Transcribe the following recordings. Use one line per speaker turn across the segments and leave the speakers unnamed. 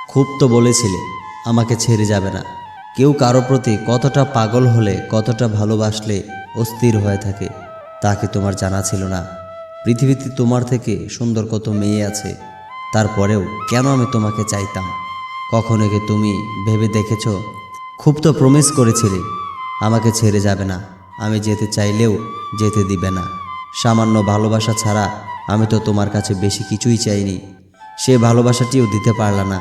খুব তো বলেছিলে আমাকে ছেড়ে যাবে না। কেউ কারো প্রতি কতটা পাগল হলে, কতটা ভালোবাসলে অস্থির হয়ে থাকে তা কি তোমার জানা ছিল না? পৃথিবীতে তোমার থেকে সুন্দর কত মেয়ে আছে, তারপরেও কেন আমি তোমাকে চাইতাম? কখনো কি তুমি ভেবে দেখেছো? খুব তো প্রমিস করেছিলে আমাকে ছেড়ে যাবে না, আমি যেতে চাইলেও যেতে দিবে না। সামান্য ভালোবাসা ছাড়া আমি তো তোমার কাছে বেশি কিছুই চাইনি, সে ভালোবাসাটিও দিতে পারলা না।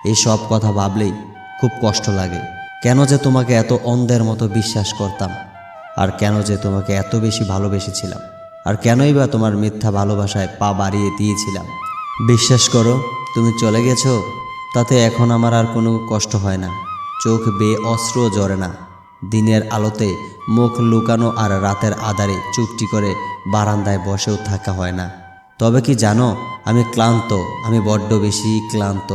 এই সব কথা ভাবলেই খুব কষ্ট লাগে। কেন যে তোমাকে এত অন্ধের মতো বিশ্বাস করতাম, আর কেন যে তোমাকে এত বেশি ভালোবেসেছিলাম, আর কেনই বা তোমার মিথ্যা ভালোবাসায় পা বাড়িয়ে দিয়েছিলাম। বিশ্বাস করো, তুমি চলে গেছো তাতে এখন আমার আর কোনো কষ্ট হয় না। চোখ বেয়ে অশ্রুও ঝরে না। দিনের আলোতে মুখ লুকানো আর রাতের আধারে চুপটি করে বারান্দায় বসেও থাকা হয় না। তবে কি জানো, আমি ক্লান্ত, আমি বড্ড বেশি ক্লান্ত।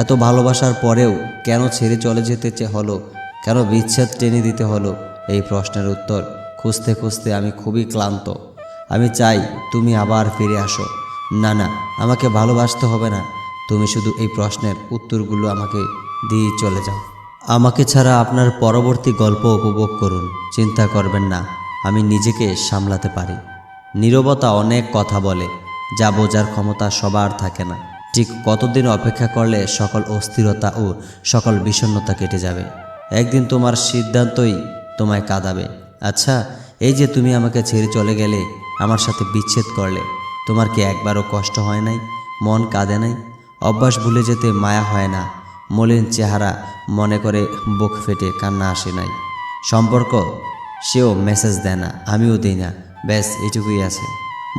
এত ভালোবাসার পরেও কেন ছেড়ে চলে যেতে হলো, কেন বিচ্ছেদ টেনে দিতে হলো, এই প্রশ্নের উত্তর খুঁজতে খুঁজতে আমি খুবই ক্লান্ত। আমি চাই তুমি আবার ফিরে আসো। না না, আমাকে ভালোবাসতে হবে না, তুমি শুধু এই প্রশ্নের উত্তরগুলো আমাকে দিয়ে চলে যাও। আমাকে ছাড়া আপনার পরবর্তী গল্প উপভোগ করুন, চিন্তা করবেন না, আমি নিজেকে সামলাতে পারি। নীরবতা অনেক কথা বলে, যা বোঝার ক্ষমতা সবার থাকে না। ঠিক কতদিন অপেক্ষা করলে সকল অস্থিরতা ও সকল বিষণ্ণতা কেটে যাবে? একদিন তোমার সিদ্ধান্তই তোমায় কাঁদাবে। আচ্ছা, এই যে তুমি আমাকে ছেড়ে চলে গেলে, আমার সাথে বিচ্ছেদ করলে, তোমার কি একবারও কষ্ট হয় নাই? মন কাঁদে নাই? অভ্যাস ভুলে যেতে মায়া হয় না? মলিন চেহারা মনে করে বুক ফেটে কান্না আসে নাই? সম্পর্ক সেও মেসেজ দেয় না, আমিও দিই না, ব্যাস এটুকুই আছে।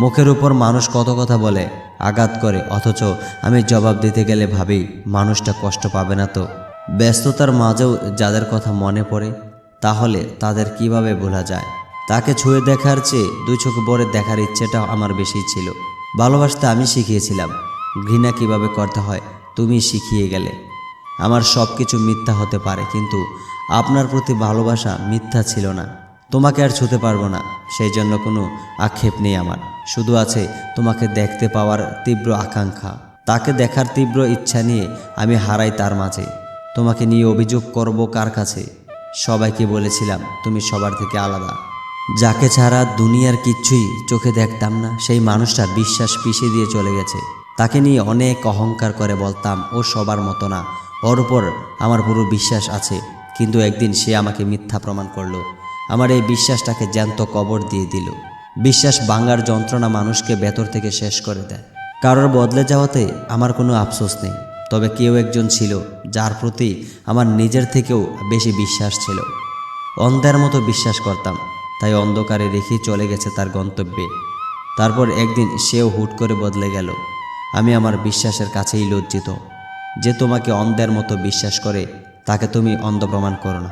মুখের উপর মানুষ কত কথা বলে, আঘাত করে, অথচ আমি জবাব দিতে গেলে ভাবি মানুষটা কষ্ট পাবে না তো? ব্যস্ততার মাঝেও যাদের কথা মনে পড়ে, তাহলে তাদের কিভাবে ভোলা যায়? তাকে ছুঁয়ে দেখার চেয়ে দুই চোখ ভরে দেখার ইচ্ছেটা আমার বেশি ছিল। ভালোবাসতে আমি শিখিয়েছিলাম, ঘৃণা কিভাবে করতে হয় তুমি শিখিয়ে গেলে। আমার সব কিছু মিথ্যা হতে পারে, কিন্তু আপনার প্রতি ভালোবাসা মিথ্যা ছিল না। তোমাকে আর ছুঁতে পারবো না, সেই জন্য কোনো আক্ষেপ নেই আমার। শুধু আছে তোমাকে দেখতে পাওয়ার তীব্র আকাঙ্ক্ষা। তাকে দেখার তীব্র ইচ্ছা নিয়ে আমি হারাই তার মাঝে। তোমাকে নিয়ে অভিযোগ করব কার কাছে? সবাইকে বলেছিলাম তুমি সবার থেকে আলাদা। যাকে ছাড়া দুনিয়ার কিচ্ছুই চোখে দেখতাম না, সেই মানুষটা বিশ্বাস পিষে দিয়ে চলে গেছে। তাকে নিয়ে অনেক অহংকার করে বলতাম ও সবার মতো না, ওর উপর আমার পুরো বিশ্বাস আছে। কিন্তু একদিন সে আমাকে মিথ্যা প্রমাণ করলো, আমার এই বিশ্বাসটাকে জ্যান্ত কবর দিয়ে দিল। বিশ্বাস ভাঙার যন্ত্রণা মানুষকে ভেতর থেকে শেষ করে দেয়। কারোর বদলে যাওয়াতে আমার কোনো আফসোস নেই, তবে কেউ একজন ছিল যার প্রতি আমার নিজের থেকেও বেশি বিশ্বাস ছিল। অন্ধের মতো বিশ্বাস করতাম, তাই অন্ধকারে রেখেই চলে গেছে তার গন্তব্যে। তারপর একদিন সেও হুট করে বদলে গেল। আমি আমার বিশ্বাসের কাছেই লজ্জিত। যে তোমাকে অন্ধের মতো বিশ্বাস করে, তাকে তুমি অন্ধ প্রমাণ করো না।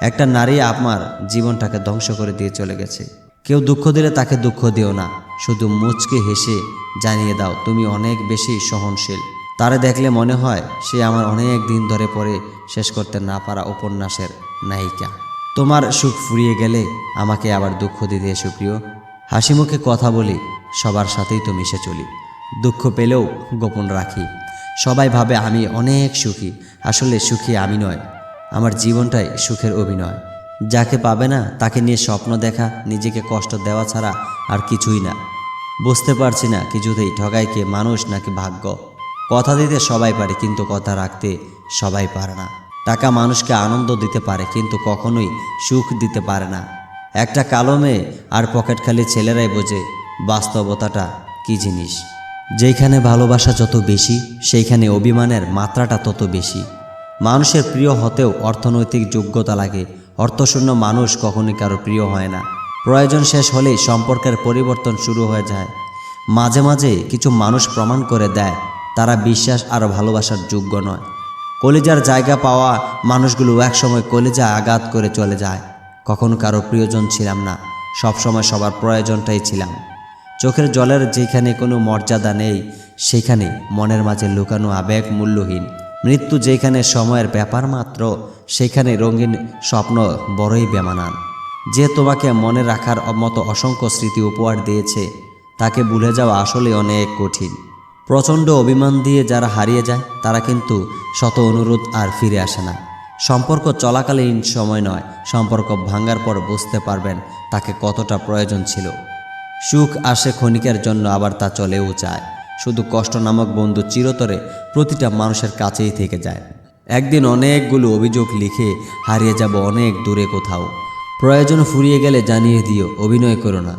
একটা নারী আমার জীবনটাকে ধ্বংস করে দিয়ে চলে গেছে। কেউ দুঃখ দিলে তাকে দুঃখ দিও না, শুধু মুচকে হেসে জানিয়ে দাও তুমি অনেক বেশি সহনশীল। তারে দেখলে মনে হয় সে আমার অনেক দিন ধরে পড়ে শেষ করতে না পারা উপন্যাসের নায়িকা। তোমার সুখ ফুরিয়ে গেলে আমাকে আবার দুঃখ দিতে এসো প্রিয়। হাসি মুখে কথা বলি, সবার সাথেই তো মিশে চলি। দুঃখ পেলেও গোপন রাখি। সবাই ভাবে আমি অনেক সুখী, আসলে সুখী আমি নয়, আমার জীবনটাই সুখের অভিনয়। যাকে পাবে না তাকে নিয়ে স্বপ্ন দেখা, নিজেকে কষ্ট দেওয়া ছাড়া আর কিছুই না। বুঝতে পারছি না কিছুতেই ঠগায় কে, মানুষ নাকি ভাগ্য। কথা দিতে সবাই পারে, কিন্তু কথা রাখতে সবাই পারে না। টাকা মানুষকে আনন্দ দিতে পারে, কিন্তু কখনোই সুখ দিতে পারে না। একটা কালো মেয়ে আর পকেট খালি ছেলেরাই বোঝে বাস্তবতাটা কী জিনিস। যেখানে ভালোবাসা যত বেশি, সেইখানে অভিমানের মাত্রাটা তত বেশি। মানুষের প্রিয় হতেও অর্থনৈতিক যোগ্যতা লাগে। অর্থশূন্য মানুষ কখনোই কারো প্রিয় হয় না। প্রয়োজন শেষ হলেই সম্পর্কের পরিবর্তন শুরু হয়ে যায়। মাঝে মাঝে কিছু মানুষ প্রমাণ করে দেয় তারা বিশ্বাস আর ভালোবাসার যোগ্য নয়। কলিজার জায়গা পাওয়া মানুষগুলো একসময় কলিজা আঘাত করে চলে যায়। কখনো কারো প্রিয়জন ছিলাম না, সবসময় সবার প্রয়োজনটাই ছিলাম। চোখের জলের যেখানে কোনো মর্যাদা নেই, সেখানে মনের মাঝে লুকানো আবেগ মূল্যহীন। মৃত্যু যেখানে সময়ের ব্যাপার মাত্র, সেখানে রঙিন স্বপ্ন বড়ই বেমানান। যে তোমাকে মনে রাখার মতো অসংখ্য স্মৃতি উপহার দিয়েছে, তাকে ভুলে যাওয়া আসলে অনেক কঠিন। প্রচণ্ড অভিমান দিয়ে যারা হারিয়ে যায়, তারা কিন্তু শত অনুরোধ আর ফিরে আসে না। সম্পর্ক চলাকালীন সময় নয়, সম্পর্ক ভাঙার পর বুঝতে পারবেন তাকে কতটা প্রয়োজন ছিল। সুখ আসে ক্ষণিকের জন্য, আবার তা চলেও যায়। শুধু কষ্ট নামক বন্ধু চিরতরে প্রতিটা মানুষের কাছেই থেকে যায়। একদিন অনেকগুলো অভিযোগ লিখে হারিয়ে যাব অনেক দূরে কোথাও। প্রয়োজন ফুরিয়ে গেলে জানিয়ে দিও, অভিনয় করো না।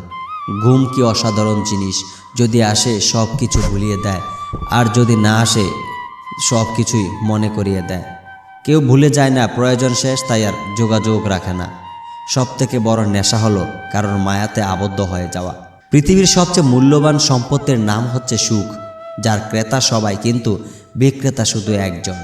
ঘুম কি অসাধারণ জিনিস, যদি আসে সব কিছু ভুলিয়ে দেয়, আর যদি না আসে সব কিছুই মনে করিয়ে দেয়। কেউ ভুলে যায় না প্রয়োজন শেষ, তাই আর যোগাযোগ রাখে না। সবথেকে বড় নেশা হলো কারণ মায়াতে আবদ্ধ হয়ে যাওয়া। পৃথিবীর সবচেয়ে মূল্যবান সম্পত্তির নাম হচ্ছে সুখ, যার ক্রেতা সবাই কিন্তু বিক্রেতা শুধু একজন।